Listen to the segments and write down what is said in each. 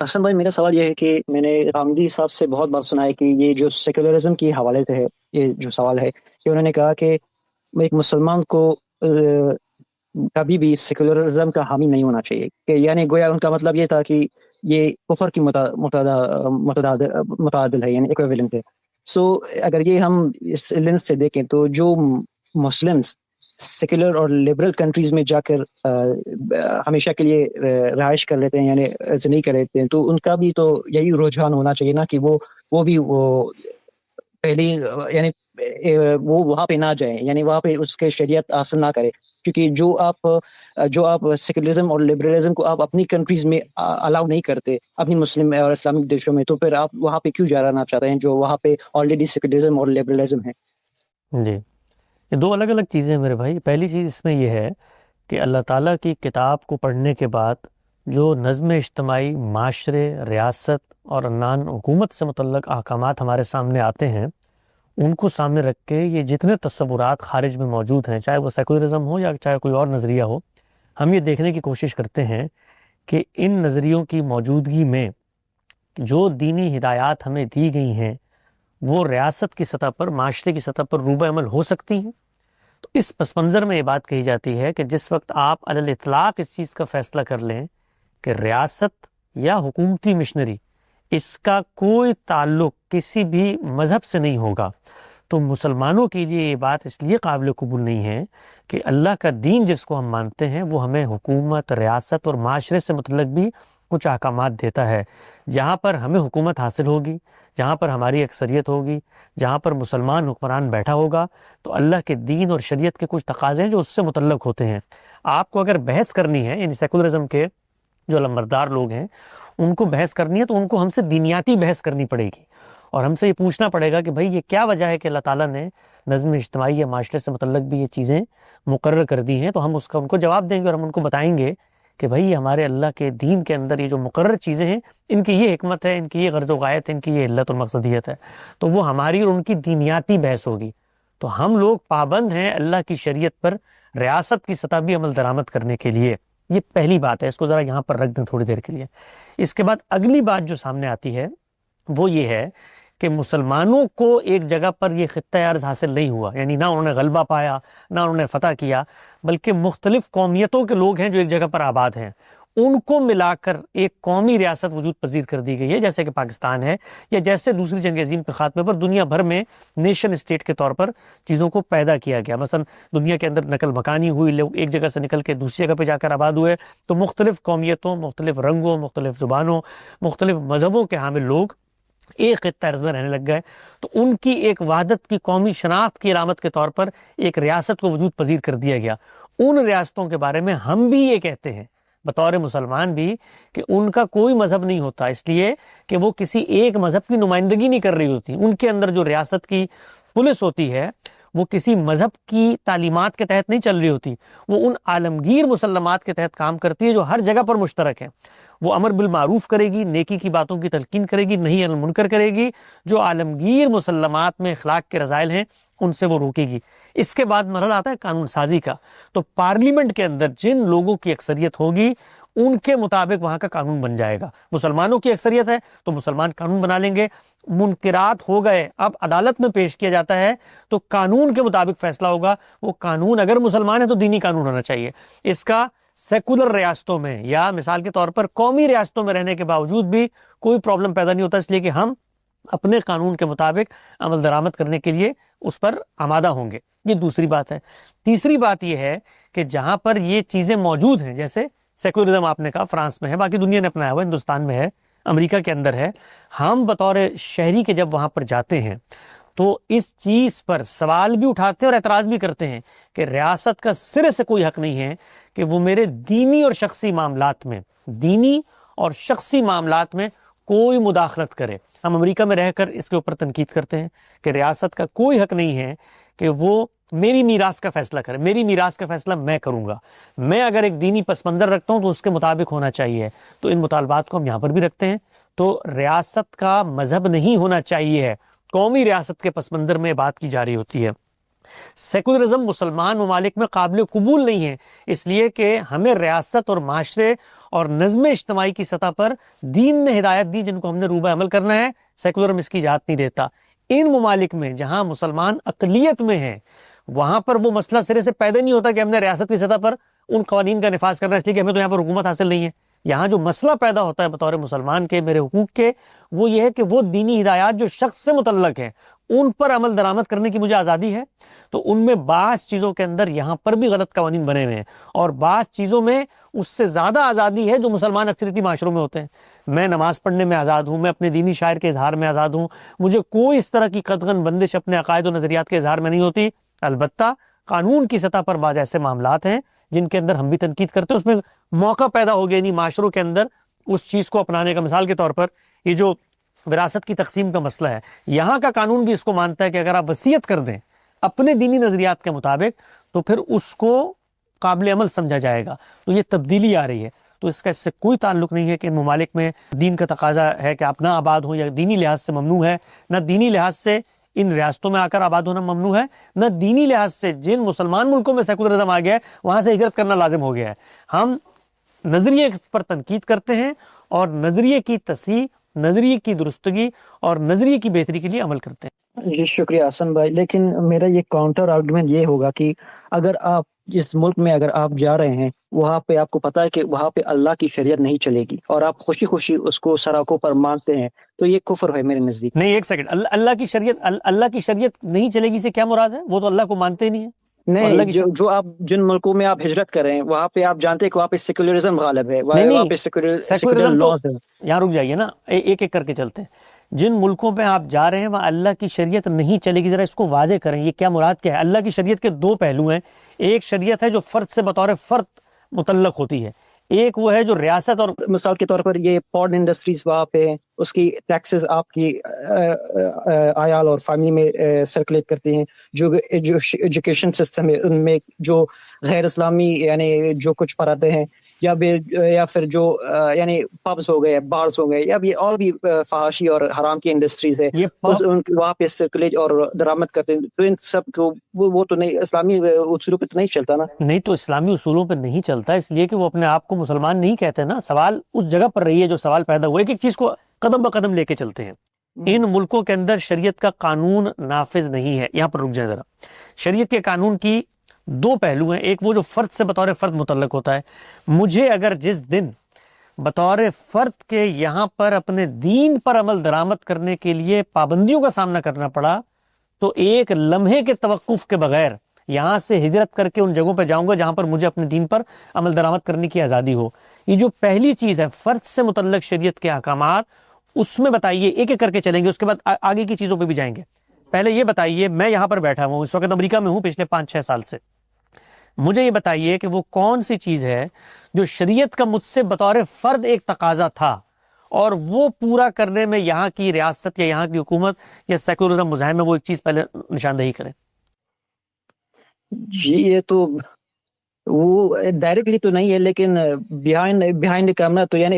حسن بھائی، میرا سوال یہ ہے کہ میں نے رامدی صاحب سے بہت بار سنا ہے کہ یہ جو سیکولرزم کے حوالے سے ہے، یہ جو سوال ہے کہ انہوں نے کہا کہ ایک مسلمان کو کبھی بھی سیکولرزم کا حامی نہیں ہونا چاہیے، کہ یعنی گویا ان کا مطلب یہ تھا کہ یہ کفر کی متعادل ہے، یعنی ایکویولنٹ ہے۔ سو اگر یہ ہم اس لینس سے دیکھیں تو جو مسلمز سیکولر اور لبرل کنٹریز میں جا کر ہمیشہ کے لیے رہائش کر لیتے ہیں، یعنی نہیں کر لیتے ہیں، تو ان کا بھی تو یہی رجحان ہونا چاہیے نا کہ وہ بھی وہ پہلی یعنی وہ وہاں پہ نہ جائیں، یعنی وہاں پہ اس کے شریعت حاصل نہ کرے، کیونکہ جو آپ سیکولرزم اور لبرلزم کو آپ اپنی کنٹریز میں الاؤ نہیں کرتے، اپنی مسلم اور اسلامک دیشوں میں، تو پھر آپ وہاں پہ کیوں جانا چاہتے ہیں جو وہاں پہ آلریڈی سیکولرزم اور لبرلزم ہے؟ جی، یہ دو الگ الگ چیزیں ہیں میرے بھائی۔ پہلی چیز اس میں یہ ہے کہ اللہ تعالیٰ کی کتاب کو پڑھنے کے بعد جو نظم اجتماعی، معاشرے، ریاست اور عنان حکومت سے متعلق احکامات ہمارے سامنے آتے ہیں، ان کو سامنے رکھ کے یہ جتنے تصورات خارج میں موجود ہیں، چاہے وہ سیکولرزم ہو یا چاہے کوئی اور نظریہ ہو، ہم یہ دیکھنے کی کوشش کرتے ہیں کہ ان نظریوں کی موجودگی میں جو دینی ہدایات ہمیں دی گئی ہیں وہ ریاست کی سطح پر، معاشرے کی سطح پر روبہ عمل ہو سکتی ہیں۔ تو اس پس منظر میں یہ بات کہی جاتی ہے کہ جس وقت آپ علی الاطلاق اس چیز کا فیصلہ کر لیں کہ ریاست یا حکومتی مشنری اس کا کوئی تعلق کسی بھی مذہب سے نہیں ہوگا، تو مسلمانوں کے لیے یہ بات اس لیے قابل قبول نہیں ہے کہ اللہ کا دین جس کو ہم مانتے ہیں وہ ہمیں حکومت، ریاست اور معاشرے سے متعلق بھی کچھ احکامات دیتا ہے۔ جہاں پر ہمیں حکومت حاصل ہوگی، جہاں پر ہماری اکثریت ہوگی، جہاں پر مسلمان حکمران بیٹھا ہوگا، تو اللہ کے دین اور شریعت کے کچھ تقاضے ہیں جو اس سے متعلق ہوتے ہیں۔ آپ کو اگر بحث کرنی ہے، یعنی سیکولرزم کے جو لمبردار لوگ ہیں ان کو بحث کرنی ہے، تو ان کو ہم سے دینیاتی بحث کرنی پڑے گی، اور ہم سے یہ پوچھنا پڑے گا کہ بھئی یہ کیا وجہ ہے کہ اللہ تعالیٰ نے نظم اجتماعی یا معاشرے سے متعلق بھی یہ چیزیں مقرر کر دی ہیں، تو ہم اس کا ان کو جواب دیں گے، اور ہم ان کو بتائیں گے کہ بھئی ہمارے اللہ کے دین کے اندر یہ جو مقرر چیزیں ہیں، ان کی یہ حکمت ہے، ان کی یہ غرض و غایت ہے، ان کی یہ علت اور مقصدیت ہے۔ تو وہ ہماری اور ان کی دینیاتی بحث ہوگی۔ تو ہم لوگ پابند ہیں اللہ کی شریعت پر ریاست کی سطح بھی عمل درآمد کرنے کے لیے۔ یہ پہلی بات ہے، اس کو ذرا یہاں پر رکھ دیں تھوڑی دیر کے لیے۔ اس کے بعد اگلی بات جو سامنے آتی ہے وہ یہ ہے کہ مسلمانوں کو ایک جگہ پر یہ خطہ ارض حاصل نہیں ہوا، یعنی نہ انہوں نے غلبہ پایا، نہ انہوں نے فتح کیا، بلکہ مختلف قومیتوں کے لوگ ہیں جو ایک جگہ پر آباد ہیں، ان کو ملا کر ایک قومی ریاست وجود پذیر کر دی گئی ہے، جیسے کہ پاکستان ہے، یا جیسے دوسری جنگ عظیم کے خاتمے پر دنیا بھر میں نیشن اسٹیٹ کے طور پر چیزوں کو پیدا کیا گیا۔ مثلا دنیا کے اندر نقل مکانی ہوئی، لوگ ایک جگہ سے نکل کے دوسری جگہ پہ جا کر آباد ہوئے، تو مختلف قومیتوں، مختلف رنگوں، مختلف زبانوں، مختلف مذہبوں کے حامل لوگ ایک خطہ ارض میں رہنے لگ گئے، تو ان کی ایک وحدت کی، قومی شناخت کی علامت کے طور پر ایک ریاست کو وجود پذیر کر دیا گیا۔ ان ریاستوں کے بارے میں ہم بھی یہ کہتے ہیں بطور مسلمان بھی کہ ان کا کوئی مذہب نہیں ہوتا، اس لیے کہ وہ کسی ایک مذہب کی نمائندگی نہیں کر رہی ہوتی۔ ان کے اندر جو ریاست کی پولیس ہوتی ہے وہ کسی مذہب کی تعلیمات کے تحت نہیں چل رہی ہوتی، وہ ان عالمگیر مسلمات کے تحت کام کرتی ہے جو ہر جگہ پر مشترک ہیں۔ وہ امر بالمعروف کرے گی، نیکی کی باتوں کی تلقین کرے گی، نہی عن المنکر کرے گی، جو عالمگیر مسلمات میں اخلاق کے رذائل ہیں ان سے وہ روکے گی۔ اس کے بعد مرحلہ آتا ہے قانون سازی کا، تو پارلیمنٹ کے اندر جن لوگوں کی اکثریت ہوگی ان کے مطابق وہاں کا قانون بن جائے گا۔ مسلمانوں کی اکثریت ہے تو مسلمان قانون بنا لیں گے، منکرات ہو گئے، اب عدالت میں پیش کیا جاتا ہے تو قانون کے مطابق فیصلہ ہوگا۔ وہ قانون اگر مسلمان ہے تو دینی قانون ہونا چاہیے۔ اس کا سیکولر ریاستوں میں یا مثال کے طور پر قومی ریاستوں میں رہنے کے باوجود بھی کوئی پرابلم پیدا نہیں ہوتا، اس لیے کہ ہم اپنے قانون کے مطابق عمل درآمد کرنے کے لیے اس پر آمادہ ہوں گے۔ یہ دوسری بات ہے۔ تیسری بات یہ ہے کہ جہاں پر یہ چیزیں موجود ہیں، جیسے سیکولرزم آپ نے کہا فرانس میں ہے، باقی دنیا نے اپنایا ہوا، ہندوستان میں ہے، امریکہ کے اندر ہے، ہم بطور شہری کے جب وہاں پر جاتے ہیں تو اس چیز پر سوال بھی اٹھاتے ہیں اور اعتراض بھی کرتے ہیں کہ ریاست کا سرے سے کوئی حق نہیں ہے کہ وہ میرے دینی اور شخصی معاملات میں کوئی مداخلت کرے۔ ہم امریکہ میں رہ کر اس کے اوپر تنقید کرتے ہیں کہ ریاست کا کوئی حق نہیں ہے کہ وہ میری میراث کا فیصلہ کرے، میری میراث کا فیصلہ میں کروں گا، میں اگر ایک دینی پس منظر رکھتا ہوں تو اس کے مطابق ہونا چاہیے۔ تو ان مطالبات کو ہم یہاں پر بھی رکھتے ہیں۔ تو ریاست کا مذہب نہیں ہونا چاہیے ہے، قومی ریاست کے پس منظر میں بات کی جا رہی ہوتی ہے۔ سیکولرزم مسلمان ممالک میں قابل قبول نہیں ہے، اس لیے کہ ہمیں ریاست اور معاشرے اور نظم اجتماعی کی سطح پر دین نے ہدایت دی جن کو ہم نے روبہ عمل کرنا ہے، سیکولرزم اس کی اجازت نہیں دیتا۔ ان ممالک میں جہاں مسلمان اقلیت میں ہیں وہاں پر وہ مسئلہ سرے سے پیدا نہیں ہوتا کہ ہم نے ریاست کی سطح پر ان قوانین کا نفاذ کرنا ہے اس لیے کہ ہمیں تو یہاں پر حکومت حاصل نہیں ہے۔ یہاں جو مسئلہ پیدا ہوتا ہے بطور مسلمان کے، میرے حقوق کے، وہ یہ ہے کہ وہ دینی ہدایات جو شخص سے متعلق ہیں ان پر عمل درآمد کرنے کی مجھے آزادی ہے، تو ان میں بعض چیزوں کے اندر یہاں پر بھی غلط قوانین بنے ہوئے ہیں، اور بعض چیزوں میں اس سے زیادہ آزادی ہے جو مسلمان اکثریتی معاشروں میں ہوتے ہیں۔ میں نماز پڑھنے میں آزاد ہوں، میں اپنے دینی شاعر کے اظہار میں آزاد ہوں، مجھے کوئی اس طرح کی قدغن بندش اپنے عقائد و نظریات کے اظہار میں نہیں ہوتی۔ البتہ قانون کی سطح پر بعض ایسے معاملات ہیں جن کے اندر ہم بھی تنقید کرتے ہیں، اس میں موقع پیدا ہو گیا نہیں معاشروں کے اندر اس چیز کو اپنانے کا۔ مثال کے طور پر یہ جو وراثت کی تقسیم کا مسئلہ ہے، یہاں کا قانون بھی اس کو مانتا ہے کہ اگر آپ وصیت کر دیں اپنے دینی نظریات کے مطابق تو پھر اس کو قابل عمل سمجھا جائے گا، تو یہ تبدیلی آ رہی ہے۔ تو اس کا اس سے کوئی تعلق نہیں ہے کہ ان ممالک میں دین کا تقاضا ہے کہ آپ نہ آباد ہوں، یا دینی لحاظ سے ممنوع ہے، نہ دینی لحاظ سے ان ریاستوں میں آ کر آباد ہونا ممنوع ہے، نہ دینی لحاظ سے جن مسلمان ملکوں میں سیکولرزم آ گیا ہے وہاں سے ہجرت کرنا لازم ہو گیا ہے۔ ہم نظریے پر تنقید کرتے ہیں اور نظریے کی تصحیح، نظریے کی درستگی اور نظریے کی بہتری کے لیے عمل کرتے ہیں۔ جی شکریہ حسن بھائی، لیکن میرا یہ کاؤنٹر آرگومنٹ یہ ہوگا کہ اگر آپ جس ملک میں اگر آپ جا رہے ہیں وہاں پہ آپ کو پتا ہے کہ وہاں پہ اللہ کی شریعت نہیں چلے گی اور آپ خوشی خوشی اس کو سراکوں پر مانتے ہیں، تو یہ کفر ہے میرے نزدیک۔ نہیں، ایک سیکنڈ، اللہ کی شریعت نہیں چلے گی سے کیا مراد ہے؟ وہ تو اللہ کو مانتے ہی نہیں ہے۔ نہیں، جو آپ جن ملکوں میں آپ ہجرت کر رہے ہیں وہاں پہ آپ جانتے ہیں کہ وہاں پہ سیکولرزم غالب ہے، وہاں پہ سیکولر لاز ہے۔ یہاں رک جائیے نا، ایک ایک کر کے چلتے ہیں۔ جن ملکوں پہ آپ جا رہے ہیں وہاں اللہ کی شریعت نہیں چلے گی، ذرا اس کو واضح کریں، یہ کیا مراد کیا ہے؟ اللہ کی شریعت کے دو پہلو ہیں، ایک شریعت ہے جو فرد سے بطور فرد متعلق ہوتی ہے، ایک وہ ہے جو ریاست اور مثال کے طور پر یہ پورن انڈسٹریز وہاں پہ اس کی ٹیکسز آپ کی عیال اور فیملی میں سرکولیٹ کرتی ہیں، جو ایجوکیشن سسٹم ہے ان میں جو غیر اسلامی یعنی جو کچھ پڑھاتے ہیں، یا پھر جو یعنی پبز ہو گئے، بارز ہو گئے، یا بھی اور بھی فحاشی اور حرام کی انڈسٹریز ہے، وہاں پہ سرکولیٹ اور درآمد کرتے ہیں، تو ان سب کو وہ تو نہیں اسلامی اصولوں پہ تو نہیں چلتا نا۔ نہیں، تو اسلامی اصولوں پہ نہیں چلتا اس لیے کہ وہ اپنے آپ کو مسلمان نہیں کہتے نا۔ سوال اس جگہ پر رہی ہے جو سوال پیدا ہوا ہے، ایک چیز کو قدم بہ قدم لے کے چلتے ہیں۔ ان ملکوں کے اندر شریعت کا قانون نافذ نہیں ہے، یہاں پر رک جائیں ذرا۔ شریعت کے قانون کی دو پہلو ہیں، ایک وہ جو فرد سے بطور فرد متعلق ہوتا ہے۔ مجھے اگر جس دن بطور فرد کے یہاں پر اپنے دین پر عمل درآمد کرنے کے لیے پابندیوں کا سامنا کرنا پڑا تو ایک لمحے کے توقف کے بغیر یہاں سے ہجرت کر کے ان جگہوں پہ جاؤں گا جہاں پر مجھے اپنے دین پر عمل درآمد کرنے کی آزادی ہو۔ یہ جو پہلی چیز ہے فرد سے متعلق شریعت کے احکامات، اس میں بتائیے، ایک ایک کر کے چلیں گے، اس کے بعد آگے کی چیزوں پہ بھی جائیں گے۔ پہلے یہ بتائیے، میں یہاں پر بیٹھا ہوں، اس وقت امریکہ میں ہوں پچھلے 5-6 سال سے، مجھے یہ بتائیے کہ وہ کون سی چیز ہے جو شریعت کا مجھ سے بطور فرد ایک تقاضا تھا اور وہ پورا کرنے میں یہاں کی ریاست یا یہاں کی حکومت یا سیکولرزم مزاحم ہے وہ ایک چیز پہلے نشاندہی کریں۔ جی یہ تو وہ ڈائریکٹلی تو نہیں ہے، لیکن بیہائنڈ کیمرا تو یعنی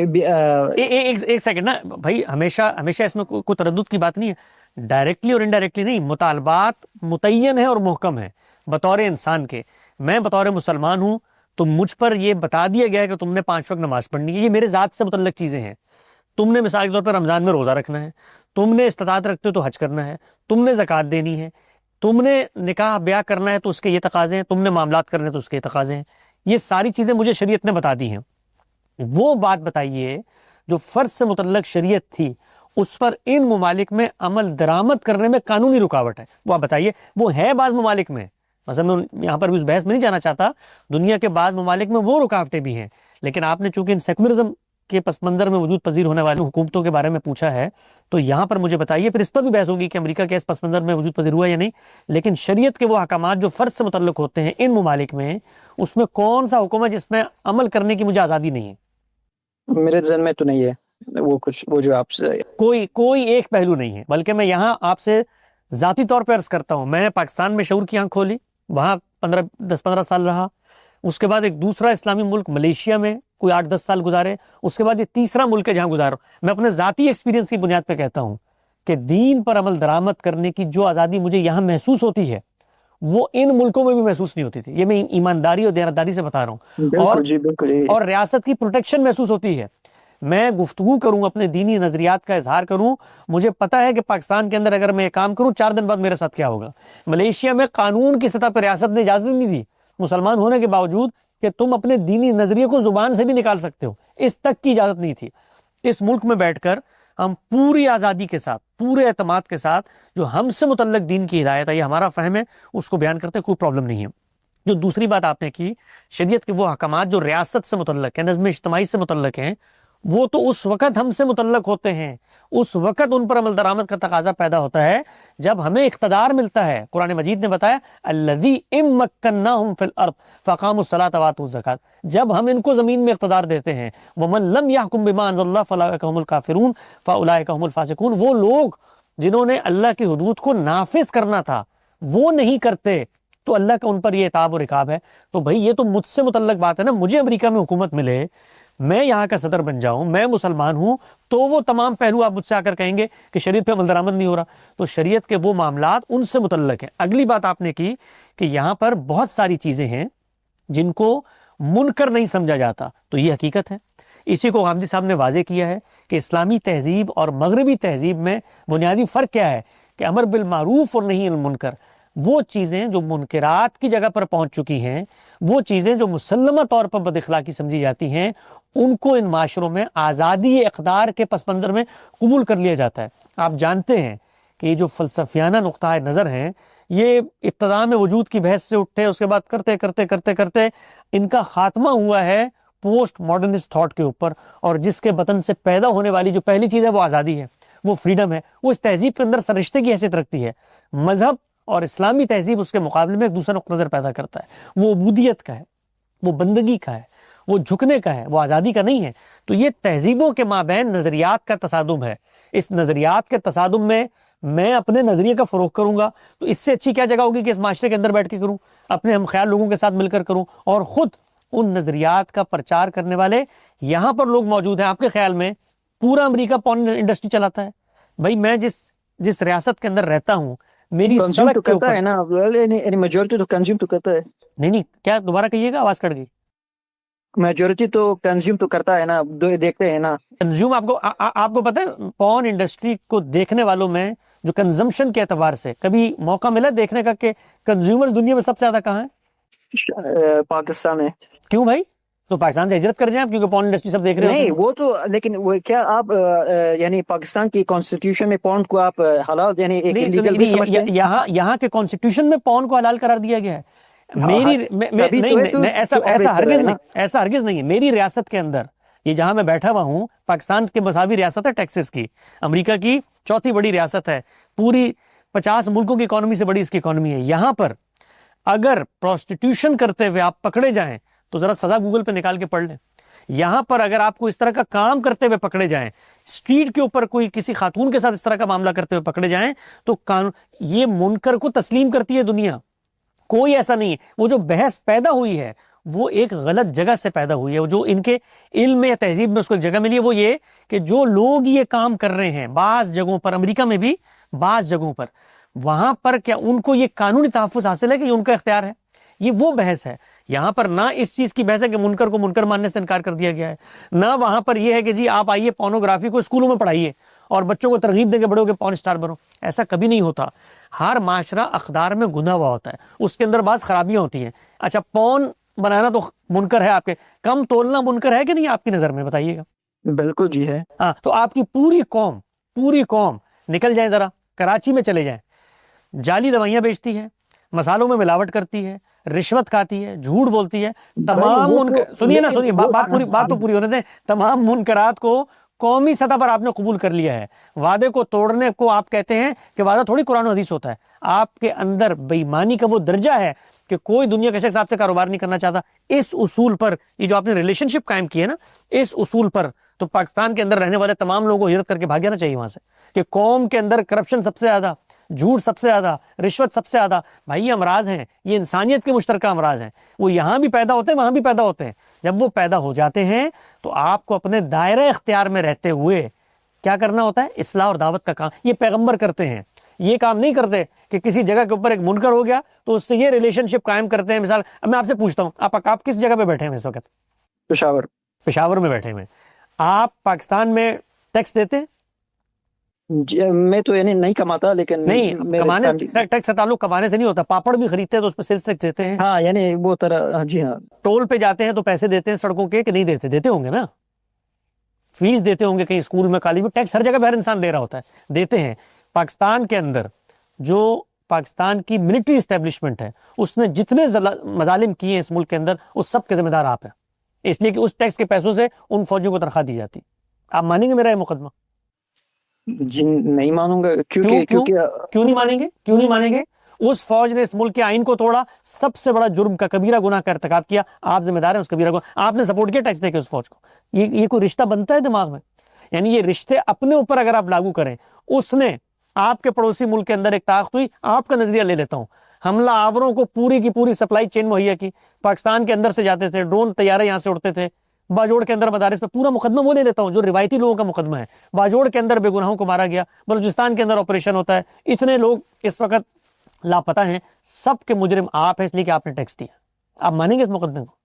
ایک سیکنڈ نا بھائی، ہمیشہ اس میں کوئی تردد کی بات نہیں ہے، ڈائریکٹلی اور انڈائریکٹلی نہیں، مطالبات متعین ہیں اور محکم ہیں بطور انسان کے۔ میں بطور مسلمان ہوں تو مجھ پر یہ بتا دیا گیا ہے کہ تم نے 5 وقت نماز پڑھنی ہے، یہ میرے ذات سے متعلق چیزیں ہیں۔ تم نے مثال کے طور پر رمضان میں روزہ رکھنا ہے، تم نے استطاعت رکھتے ہو تو حج کرنا ہے، تم نے زکوٰۃ دینی ہے، تم نے نکاح بیاہ کرنا ہے تو اس کے یہ تقاضے ہیں، تم نے معاملات کرنے تو اس کے یہ تقاضے ہیں۔ یہ ساری چیزیں مجھے شریعت نے بتا دی ہیں۔ وہ بات بتائیے جو فرد سے متعلق شریعت تھی، اس پر ان ممالک میں عمل درآمد کرنے میں قانونی رکاوٹ ہے، وہ آپ بتائیے۔ وہ ہے بعض ممالک میں، مثلا میں یہاں پر بھی اس بحث میں نہیں جانا چاہتا، دنیا کے بعض ممالک میں وہ رکاوٹیں بھی ہیں، لیکن آپ نے چونکہ ان سیکولرزم کے پس منظر میں وجود پذیر ہونے والی حکومتوں کے بارے میں پوچھا ہے تو یہاں پر مجھے بتائیے، پھر اس پر بھی بحث ہوگی کہ امریکہ کے اس پس منظر میں وجود پذیر ہوا یا نہیں، لیکن شریعت کے وہ احکامات جو فرد سے متعلق ہوتے ہیں ان ممالک میں، اس میں کون سا حکم ہے جس میں عمل کرنے کی مجھے آزادی نہیں ہے؟ میرے ذہن میں تو نہیں ہے وہ جو آپ سے کوئی ایک پہلو نہیں ہے، بلکہ میں یہاں آپ سے ذاتی طور پر عرض کرتا ہوں، میں نے پاکستان میں شعور کی آنکھ کھولی، وہاں 10-15 سال رہا، اس کے بعد ایک دوسرا اسلامی ملک ملیشیا میں کوئی 8-10 سال گزارے، اس کے بعد یہ تیسرا ملک ہے جہاں گزارا۔ میں اپنے ذاتی ایکسپیرینس کی بنیاد پہ کہتا ہوں کہ دین پر عمل درآمد کرنے کی جو آزادی مجھے یہاں محسوس ہوتی ہے وہ ان ملکوں میں بھی محسوس نہیں ہوتی تھی. یہ میں ایمانداری اور دیانتداری سے بتا رہا ہوں. بالکل جی بالکل. اور ریاست کی پروٹیکشن محسوس ہوتی ہے. میں گفتگو کروں، اپنے دینی نظریات کا اظہار کروں، مجھے پتا ہے کہ پاکستان کے اندر اگر میں کام کروں 4 دن بعد میرے ساتھ کیا ہوگا. ملیشیا میں قانون کی سطح پر ریاست نے اجازت نہیں دی مسلمان ہونے کے باوجود کہ تم اپنے دینی نظریے کو زبان سے بھی نکال سکتے ہو، اس تک کی اجازت نہیں تھی. اس ملک میں بیٹھ کر ہم پوری آزادی کے ساتھ، پورے اعتماد کے ساتھ جو ہم سے متعلق دین کی ہدایت ہے، یہ ہمارا فہم ہے، اس کو بیان کرتے کوئی پرابلم نہیں ہے. جو دوسری بات آپ نے کی، شریعت کے وہ احکامات جو ریاست سے متعلق ہیں، نظم اجتماعی سے متعلق ہیں، وہ تو اس وقت ہم سے متعلق ہوتے ہیں، اس وقت ان پر عمل درآمد کا تقاضا پیدا ہوتا ہے جب ہمیں اقتدار ملتا ہے. قرآن مجید نے بتایا الذی ان مکناہم فی الارض فاقاموا الصلاۃ وآتوا الزکاۃ، جب ہم ان کو زمین میں اقتدار دیتے ہیں. ومن لم یحکم بما انزل اللہ فاولئک هم الکافرون فاولئک هم الفاسقون، وہ لوگ جنہوں نے اللہ کی حدود کو نافذ کرنا تھا وہ نہیں کرتے تو اللہ کا ان پر یہ عتاب اور عقاب ہے. تو بھائی یہ تو مجھ سے متعلق بات ہے نا. مجھے امریکہ میں حکومت ملے، میں یہاں کا صدر بن جاؤں، میں مسلمان ہوں، تو وہ تمام پہلو آپ مجھ سے آ کر کہیں گے کہ شریعت پہ عمل درآمد نہیں ہو رہا. تو شریعت کے وہ معاملات ان سے متعلق ہیں. اگلی بات آپ نے کی کہ یہاں پر بہت ساری چیزیں ہیں جن کو منکر نہیں سمجھا جاتا، تو یہ حقیقت ہے. اسی کو غامدی صاحب نے واضح کیا ہے کہ اسلامی تہذیب اور مغربی تہذیب میں بنیادی فرق کیا ہے کہ امر بالمعروف اور نہیں المنکر. وہ چیزیں جو منکرات کی جگہ پر پہنچ چکی ہیں، وہ چیزیں جو مسلمہ طور پر بد اخلاقی سمجھی جاتی ہیں، ان کو ان معاشروں میں آزادی اقدار کے پس منظر میں قبول کر لیا جاتا ہے. آپ جانتے ہیں کہ یہ جو فلسفیانہ نقطہ نظر ہیں، یہ ابتدا میں وجود کی بحث سے اٹھے، اس کے بعد کرتے کرتے کرتے کرتے ان کا خاتمہ ہوا ہے پوسٹ ماڈرنسٹ تھاٹ کے اوپر. اور جس کے بطن سے پیدا ہونے والی جو پہلی چیز ہے وہ آزادی ہے، وہ فریڈم ہے، وہ اس تہذیب کے اندر سرشتے کی حیثیت رکھتی ہے. مذہب اور اسلامی تہذیب اس کے مقابلے میں ایک دوسرا نقطہ نظر پیدا کرتا ہے. وہ عبودیت کا ہے، وہ بندگی کا ہے، وہ جھکنے کا ہے، وہ آزادی کا نہیں ہے. تو یہ تہذیبوں کے مابین نظریات کا تصادم ہے. اس نظریات کے تصادم میں اپنے نظریے کا فروغ کروں گا تو اس سے اچھی کیا جگہ ہوگی کہ اس معاشرے کے اندر بیٹھ کے کروں، اپنے ہم خیال لوگوں کے ساتھ مل کر کروں. اور خود ان نظریات کا پرچار کرنے والے یہاں پر لوگ موجود ہیں. آپ کے خیال میں پورا امریکہ پورن انڈسٹری چلاتا ہے؟ بھائی میں جس ریاست کے اندر رہتا ہوں، میری سڑک کے اوپر ہے نا، میجورٹی تو کنزیوم تو کرتا ہے. نہیں کیا دوبارہ کہیے گا، آواز کٹ گئی. میجورٹی تو کنزیوم تو کرتا ہے نا، دیکھتے ہیں نا. کنزیوم آپ کو پتہ ہے پورن انڈسٹری کو دیکھنے والوں میں جو کنزمپشن کے اعتبار سے کبھی موقع ملا دیکھنے کا کہ کنزیومرز دنیا میں سب سے زیادہ کہاں ہیں؟ پاکستان میں. کیوں بھائی؟ تو پاکستان سے ہجرت کر جائیں آپ، کیونکہ پورن انڈسٹری سب دیکھ رہے ہیں. نہیں وہ تو، لیکن وہ کیا آپ یعنی پاکستان کی کانسٹیٹیوشن میں پورن کو آپ حلال یعنی ایک لیگل بھی سمجھتے ہیں؟ یہاں کے کانسٹیٹیوشن میں پورن کو حلال قرار دیا گیا ہے. ایسا ہرگز نہیں ہے. میری ریاست کے اندر، یہ جہاں میں بیٹھا ہوا ہوں، پاکستان کے مساوی ریاست ہے ٹیکسس کی، امریکہ کی چوتھی بڑی ریاست ہے، پوری 50 ملکوں کی اکانومی سے بڑی اس کی اکانومی ہے. یہاں پر اگر پروسٹیٹیوشن کرتے ہوئے آپ پکڑے جائیں تو ذرا سزا گوگل پہ نکال کے پڑھ لیں. یہاں پر اگر آپ کو اس طرح کا کام کرتے ہوئے پکڑے جائیں، اسٹریٹ کے اوپر کوئی کسی خاتون کے ساتھ اس طرح کا معاملہ کرتے ہوئے پکڑے جائیں، تو یہ منکر کو تسلیم کرتی ہے دنیا. کوئی ایسا نہیں ہے. وہ جو بحث پیدا ہوئی ہے وہ ایک غلط جگہ سے پیدا ہوئی ہے. جو ان کے علم یا تہذیب میں اس کو ایک جگہ ملی ہے، وہ یہ کہ جو لوگ یہ کام کر رہے ہیں بعض جگہوں پر، امریکہ میں بھی بعض جگہوں پر، وہاں پر کیا ان کو یہ قانونی تحفظ حاصل ہے کہ یہ ان کا اختیار ہے؟ یہ وہ بحث ہے. یہاں پر نہ اس چیز کی بحث ہے کہ منکر کو منکر ماننے سے انکار کر دیا گیا ہے، نہ وہاں پر یہ ہے کہ جی آپ آئیے پورنوگرافی کو اسکولوں میں پڑھائیے اور بچوں کو ترغیب دے کے بڑے ہو کے پورن اسٹار بنو. ایسا کبھی نہیں ہوتا. ہر معاشرہ اقدار میں گناہ ہوا ہوتا ہے، اس کے اندر بعض خرابیاں ہوتی ہیں. اچھا پورن بنانا تو منکر ہے، آپ کے کم تولنا منکر ہے کہ نہیں آپ کی نظر میں؟ بتائیے گا. بالکل جی ہے. ہاں تو آپ کی پوری قوم نکل جائیں، ذرا کراچی میں چلے جائیں، جعلی دوائیاں بیچتی ہے، مسالوں میں ملاوٹ کرتی ہے، رشوت کھاتی ہے، جھوٹ بولتی ہے. تمام منکر، سنیے بات تو پوری ہونے دیں. تمام منکرات کو قومی سطح پر آپ نے قبول کر لیا ہے. وعدے کو توڑنے کو آپ کہتے ہیں کہ وعدہ تھوڑی قرآن و حدیث ہوتا ہے. آپ کے اندر بے ایمانی کا وہ درجہ ہے کہ کوئی دنیا کا شخص آپ سے کاروبار نہیں کرنا چاہتا. اس اصول پر یہ جو آپ نے ریلیشن شپ قائم کی ہے نا، اس اصول پر تو پاکستان کے اندر رہنے والے تمام لوگوں کو ہجرت کر کے بھاگ جانا چاہیے وہاں سے، کہ قوم کے اندر کرپشن سب سے زیادہ، جھوٹ سب سے زیادہ، رشوت سب سے زیادہ. بھائی یہ امراض ہیں، یہ انسانیت کے مشترکہ امراض ہیں. وہ یہاں بھی پیدا ہوتے ہیں، وہاں بھی پیدا ہوتے ہیں. جب وہ پیدا ہو جاتے ہیں تو آپ کو اپنے دائرہ اختیار میں رہتے ہوئے کیا کرنا ہوتا ہے؟ اصلاح اور دعوت کا کام. یہ پیغمبر کرتے ہیں، یہ کام نہیں کرتے کہ کسی جگہ کے اوپر ایک منکر ہو گیا تو اس سے یہ ریلیشن شپ قائم کرتے ہیں. مثال اب میں آپ سے پوچھتا ہوں, آپ کس جگہ پہ بیٹھے ہیں اس وقت؟ پشاور میں بیٹھے ہیں. آپ پاکستان میں ٹیکس دیتے ہیں؟ میں تو یعنی نہیں کماتا, لیکن نہیں کمانے, ٹیکس کا تعلق کمانے سے نہیں ہوتا. پاپڑ بھی خریدتے ہیں تو اس پہ سیلز ٹیکس دیتے ہیں. ہاں یعنی وہ طرح, جی ہاں. ٹول پہ جاتے ہیں تو پیسے دیتے ہیں سڑکوں کے کہ نہیں دیتے؟ دیتے ہوں گے نا. فیس دیتے ہوں گے کہیں اسکول میں, کالج میں. ٹیکس ہر جگہ ہر انسان دے رہا ہوتا ہے, دیتے ہیں. پاکستان کے اندر جو پاکستان کی ملٹری اسٹیبلشمنٹ ہے اس نے جتنے مظالم کیے ہیں اس ملک کے اندر, اس سب کے ذمہ دار آپ ہیں, اس لیے کہ اس ٹیکس کے پیسوں سے ان فوجیوں کو تنخواہ دی جاتی. آپ مانیں گے میرا یہ مقدمہ؟ جی نہیں مانوں گا. کیوں نہیں مانیں گے؟ کیوں نہیں مانیں گے؟ اس فوج نے اس ملک کے آئین کو توڑا, سب سے بڑا جرم کا کبیرہ گناہ کا ارتکاب کیا, آپ ذمہ دار ہیں اس کبیرہ گناہ. آپ نے سپورٹ کیا ٹیکس دے کے اس فوج کو. یہ کوئی رشتہ بنتا ہے دماغ میں؟ یعنی یہ رشتے اپنے اوپر اگر آپ لاگو کریں, اس نے آپ کے پڑوسی ملک کے اندر ایک طاقت ہوئی. آپ کا نظریہ لے لیتا ہوں, حملہ آوروں کو پوری کی پوری سپلائی چین مہیا کی, پاکستان کے اندر سے جاتے تھے, ڈرون طیارے یہاں سے اڑتے تھے, باجوڑ کے اندر مدارس پہ. پورا مقدمہ وہ لے لیتا ہوں جو روایتی لوگوں کا مقدمہ ہے. باجوڑ کے اندر بے گناہوں کو مارا گیا, بلوچستان کے اندر آپریشن ہوتا ہے, اتنے لوگ اس وقت لاپتہ ہیں. سب کے مجرم آپ ہیں, اس لیے کہ آپ نے ٹیکس دیا. آپ مانیں گے اس مقدمے کو؟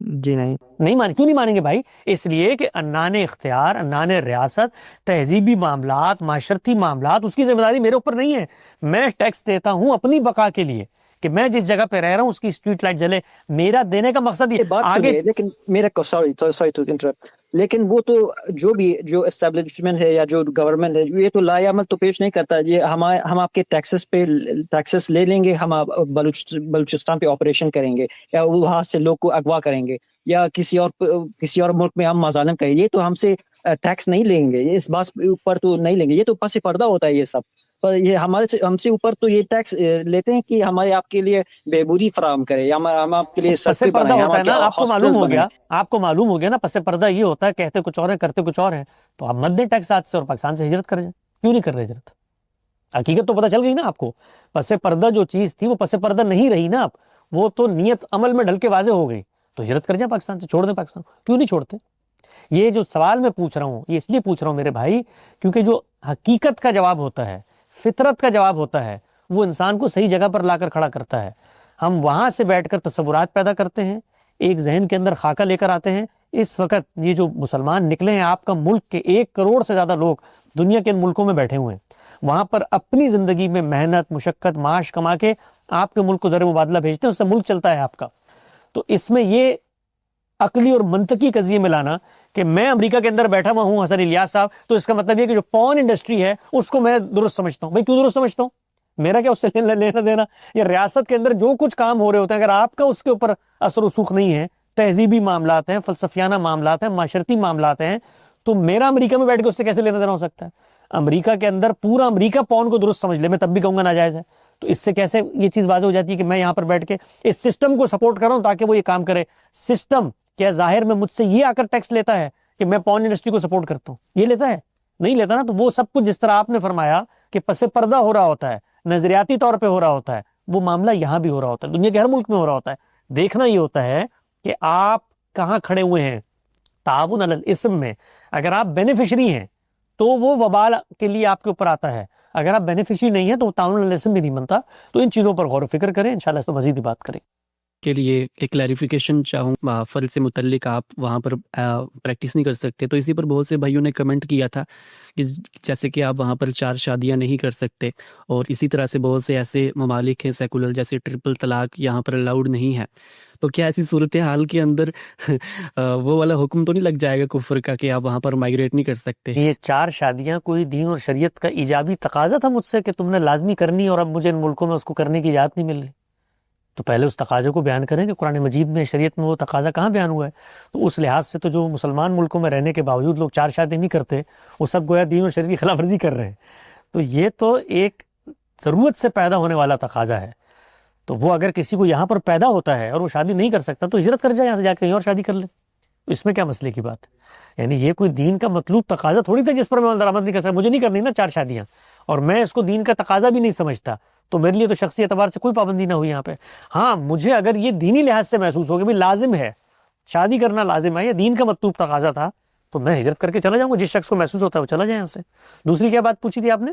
جی نہیں مانیں. کیوں نہیں مانیں گے بھائی؟ اس لیے کہ عنان اختیار, عنان ریاست, تہذیبی معاملات, معاشرتی معاملات, اس کی ذمہ داری میرے اوپر نہیں ہے. میں ٹیکس دیتا ہوں اپنی بقا کے لیے, کہ میں جس جگہ پہ رہ رہا ہوں اس کی اسٹریٹ لائٹ جلے. میرا دینے کا مقصد یہ آگے. لیکن میرا سوری ٹو انٹرپٹ, لیکن وہ تو جو اسٹیبلشمنٹ ہے یا جو گورنمنٹ ہے, یہ تو لایا عمل تو پیش نہیں کرتا. یہ ہم آپ کے ٹیکسز لے لیں گے, ہم بلوچستان پہ آپریشن کریں گے, یا وہاں سے لوگ کو اغوا کریں گے, یا کسی اور ملک میں ہم مظالم کریں گے, یہ تو ہم سے ٹیکس نہیں لیں گے. اس بات پر تو نہیں لیں گے. یہ تو پس پردہ ہوتا ہے یہ سب. پر یہ ہم سے اوپر تو یہ ٹیکس لیتے ہیں کہ ہمارے آپ کے لیے بہبودی فراہم کرے, یا ہم آپ کے لیے پس پردہ ہوتا ہے نا. آپ کو معلوم ہو گیا نا پس پردہ یہ ہوتا ہے, کہتے کچھ اور ہیں کرتے کچھ اور ہیں. تو آپ مت دیں ٹیکس آج سے اور پاکستان سے ہجرت کر جائیں. کیوں نہیں کر رہے ہجرت؟ حقیقت تو پتہ چل گئی نا آپ کو. پس پردہ جو چیز تھی وہ پس پردہ نہیں رہی نا. اب وہ تو نیت عمل میں ڈھل کے واضح ہو گئی. تو ہجرت کر جائیں پاکستان سے, چھوڑ دیں پاکستان. کیوں نہیں چھوڑتے؟ یہ جو سوال میں پوچھ رہا ہوں یہ اس لیے پوچھ رہا ہوں میرے بھائی, کیونکہ جو حقیقت کا جواب ہوتا ہے, فطرت کا جواب ہوتا ہے, وہ انسان کو صحیح جگہ پر لا کر کھڑا کرتا ہے. ہم وہاں سے بیٹھ کر تصورات پیدا کرتے ہیں, ایک ذہن کے اندر خاکہ لے کر آتے ہیں. اس وقت یہ جو مسلمان نکلے ہیں, آپ کا ملک کے 1 کروڑ سے زیادہ لوگ دنیا کے ان ملکوں میں بیٹھے ہوئے ہیں. وہاں پر اپنی زندگی میں محنت, مشقت, معاش کما کے آپ کے ملک کو زر مبادلہ بھیجتے ہیں, اس سے ملک چلتا ہے آپ کا. تو اس میں یہ عقلی اور منطقی قضیے میں لانا کہ میں امریکہ کے اندر بیٹھا ہوا ہوں حسن الیاس صاحب, تو اس کا مطلب یہ کہ جو پون انڈسٹری ہے اس کو میں درست سمجھتا ہوں. بھائی کیوں درست سمجھتا ہوں؟ میرا کیا اس سے لینا دینا؟ یا ریاست کے اندر جو کچھ کام ہو رہے ہوتے ہیں, اگر آپ کا اس کے اوپر اثر و رسوخ نہیں ہے, تہذیبی معاملات ہیں, فلسفیانہ معاملات ہیں, معاشرتی معاملات ہیں, تو میرا امریکہ میں بیٹھ کے اس سے کیسے لینا دینا ہو سکتا ہے؟ امریکہ کے اندر پورا امریکہ پون کو درست سمجھ لے, میں تب بھی کہوں گا ناجائز ہے. تو اس سے کیسے یہ چیز واضح ہو جاتی ہے کہ میں یہاں پر بیٹھ کے اس سسٹم کو سپورٹ کر رہا ہوں تاکہ وہ یہ کام کرے. سسٹم کیا ظاہر میں مجھ سے یہ آ کر ٹیکس لیتا ہے کہ میں پون انڈسٹری کو سپورٹ کرتا ہوں؟ یہ لیتا ہے؟ نہیں لیتا نا. تو وہ سب کچھ جس طرح آپ نے فرمایا کہ پس پردہ ہو رہا ہوتا ہے, نظریاتی طور پہ ہو رہا ہوتا ہے, وہ معاملہ یہاں بھی ہو رہا ہوتا ہے, دنیا کے ہر ملک میں ہو رہا ہوتا ہے. دیکھنا یہ ہوتا ہے کہ آپ کہاں کھڑے ہوئے ہیں. تعاون علی الاسم میں اگر آپ بینیفیشری ہیں تو وہ وبال کے لیے آپ کے اوپر آتا ہے, اگر آپ بینیفیشری نہیں ہیں تو تعاون علی الاسم بھی نہیں بنتا. تو ان چیزوں پر غور و فکر کریں, انشاءاللہ اس پر مزید بات کریں. کے لیے ایک کلیریفیکیشن چاہوں, فرض سے متعلق آپ وہاں پر پریکٹس نہیں کر سکتے, تو اسی پر بہت سے بھائیوں نے کمنٹ کیا تھا کہ جیسے کہ آپ وہاں پر 4 شادیاں نہیں کر سکتے, اور اسی طرح سے بہت سے ایسے ممالک ہیں سیکولر جیسے ٹرپل طلاق یہاں پر الاؤڈ نہیں ہے. تو کیا ایسی صورتحال کے اندر وہ والا حکم تو نہیں لگ جائے گا کفر کا کہ آپ وہاں پر مائگریٹ نہیں کر سکتے؟ یہ 4 شادیاں کوئی دین اور شریعت کا ایجابی تقاضا تھا مجھ سے کہ تم نے لازمی کرنی, اور اب مجھے ان ملکوں میں اس کو کرنے کی اجازت نہیں مل رہی؟ تو پہلے اس تقاضے کو بیان کریں کہ قرآن مجید میں, شریعت میں وہ تقاضا کہاں بیان ہوا ہے. تو اس لحاظ سے تو جو مسلمان ملکوں میں رہنے کے باوجود لوگ 4 شادی نہیں کرتے, وہ سب گویا دین اور شریعت کی خلاف ورزی کر رہے ہیں. تو یہ تو ایک ضرورت سے پیدا ہونے والا تقاضا ہے. تو وہ اگر کسی کو یہاں پر پیدا ہوتا ہے اور وہ شادی نہیں کر سکتا تو ہجرت کر جائے, یہاں سے جا کے کہیں اور شادی کر لے. تو اس میں کیا مسئلے کی بات ہے؟ یعنی یہ کوئی دین کا مطلوب تقاضا تھوڑی تھا جس پر میں درآمد نہیں کر سکتا. مجھے نہیں کرنی نا 4 شادیاں, اور میں اس کو دین کا تقاضا بھی نہیں سمجھتا, تو میرے لیے تو شخصی اعتبار سے کوئی پابندی نہ ہوئی یہاں پہ. ہاں مجھے اگر یہ دینی لحاظ سے محسوس ہو کہ بھی لازم ہے, شادی کرنا لازم ہے, یہ دین کا مطلوب تقاضا تھا, تو میں ہجرت کر کے چلا جاؤں گا. جس شخص کو محسوس ہوتا ہے وہ چلا جائے یہاں سے. دوسری کیا بات پوچھی تھی آپ نے؟